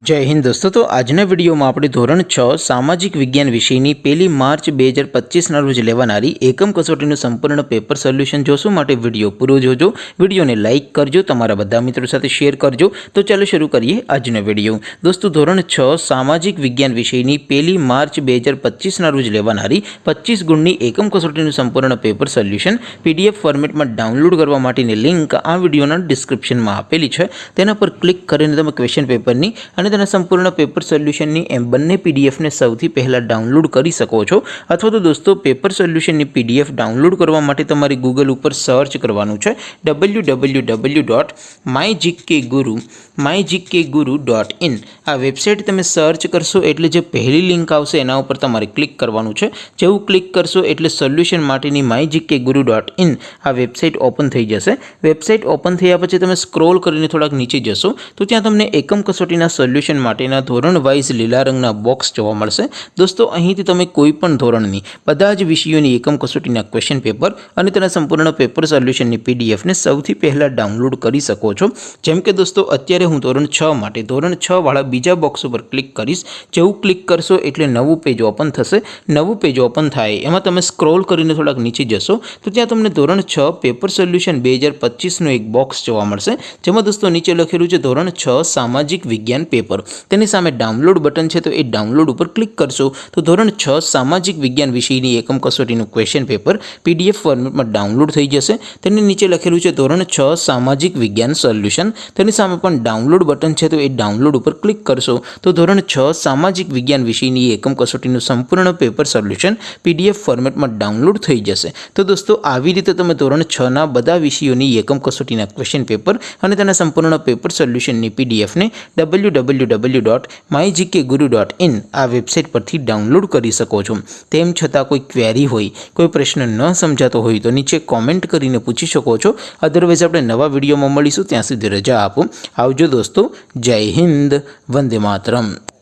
जय हिंद दोस्तों। तो आजना विडियो में આપણે ધોરણ 6 સામાજિક વિજ્ઞાન વિષયની 1 માર્ચ 2025 ના રોજ લેવાનારી એકમ કસોટીનું સંપૂર્ણ પેપર સોલ્યુશન જોશું। માટે વિડિયો પૂરો જોજો, વિડિયોને લાઈક કરજો, તમારા બધા મિત્રો સાથે શેર કરજો। તો ચાલો શરૂ કરીએ આજનો વિડિયો। દોસ્તો ધોરણ 6 સામાજિક વિજ્ઞાન વિષયની 1 માર્ચ 2025 ના રોજ લેવાનારી 25 ગુણની એકમ કસોટીનું સંપૂર્ણ પેપર સોલ્યુશન પીડીએફ ફોર્મેટમાં ડાઉનલોડ કરવા માટેની લિંક આ વિડિયોના ડિસ્ક્રિપ્શનમાં આપેલી છે। તેના પર ક્લિક કરીને તમે ક્વેશ્ચન પેપરની અને તેના સંપૂર્ણ પેપર સોલ્યુશનની એમ બંને પીડીએફને સૌથી પહેલાં ડાઉનલોડ કરી શકો છો। અથવા તો દોસ્તો પેપર સોલ્યુશનની પીડીએફ ડાઉનલોડ કરવા માટે તમારે ગૂગલ ઉપર સર્ચ કરવાનું છે www.mygkguru.in। આ વેબસાઇટ તમે સર્ચ કરશો એટલે જે પહેલી લિંક આવશે એના ઉપર તમારે ક્લિક કરવાનું છે। જેવું ક્લિક કરશો એટલે સોલ્યુશન માટેની mygkguru.in આ વેબસાઇટ ઓપન થઈ જશે। વેબસાઇટ ઓપન થયા પછી તમે સ્ક્રોલ કરીને થોડાક નીચે જશો તો ત્યાં તમને એકમ કસોટીના સોલ્યુશન માટેના ધોરણ વાઇઝ લીલા રંગના બોક્સ જોવા મળશે। દોસ્તો અહીંથી તમે કોઈ પણ ધોરણની બધા જ વિષયોની એકમ કસોટીના ક્વેશ્ચન પેપર અને તેના સંપૂર્ણ પેપર સોલ્યુશનની પીડીએફને સૌથી પહેલાં ડાઉનલોડ કરી શકો છો। જેમ કે દોસ્તો અત્યારે હું ધોરણ 6 માટે ધોરણ 6 વાળા બીજા બોક્સ ઉપર ક્લિક કરીશ। જેવું ક્લિક કરશો એટલે નવું પેજ ઓપન થશે। નવું પેજ ઓપન થાય એમાં તમે સ્ક્રોલ કરીને થોડાક નીચે જશો તો ત્યાં તમને ધોરણ 6 પેપર સોલ્યુશન 2025નું એક બોક્સ જોવા મળશે। જેમાં દોસ્તો નીચે લખેલું છે ધોરણ 6 સામાજિક વિજ્ઞાન પેપર। તેની સામે ડાઉનલોડ બટન છે તો એ ડાઉનલોડ ઉપર ક્લિક કરશો તો ધોરણ 6 સામાજિક વિજ્ઞાન વિષયની એકમ કસોટીનું ક્વેશ્ચન પેપર પીડીએફ ફોર્મેટમાં ડાઉનલોડ થઈ જશે। તેની નીચે લખેલું છે ધોરણ 6 સામાજિક વિજ્ઞાન સોલ્યુશન। તેની સામે પણ ડાઉનલોડ બટન છે તો એ ડાઉનલોડ ઉપર ક્લિક કરશો તો ધોરણ 6 સામાજિક વિજ્ઞાન વિષયની એકમ કસોટીનું સંપૂર્ણ પેપર સોલ્યુશન પીડીએફ ફોર્મેટમાં ડાઉનલોડ થઈ જશે। તો દોસ્તો આવી રીતે તમે ધોરણ 6ના બધા વિષયોની એકમ કસોટીના ક્વેશ્ચન પેપર અને તેના સંપૂર્ણ પેપર સોલ્યુશનની પીડીએફને www.mygkguru.in આ વેબસાઇટ પરથી ડાઉનલોડ કરી શકો છો। તેમ છતાં કોઈ ક્વેરી હોય, કોઈ પ્રશ્ન ન સમજાતો હોય તો નીચે કોમેન્ટ કરીને પૂછી શકો છો। અધરવાઇઝ આપણે નવા વિડીયોમાં મળીશું, ત્યાં સુધી રજા આપો। આવજો દોસ્તો। જય હિન્દ, વંદે માતરમ।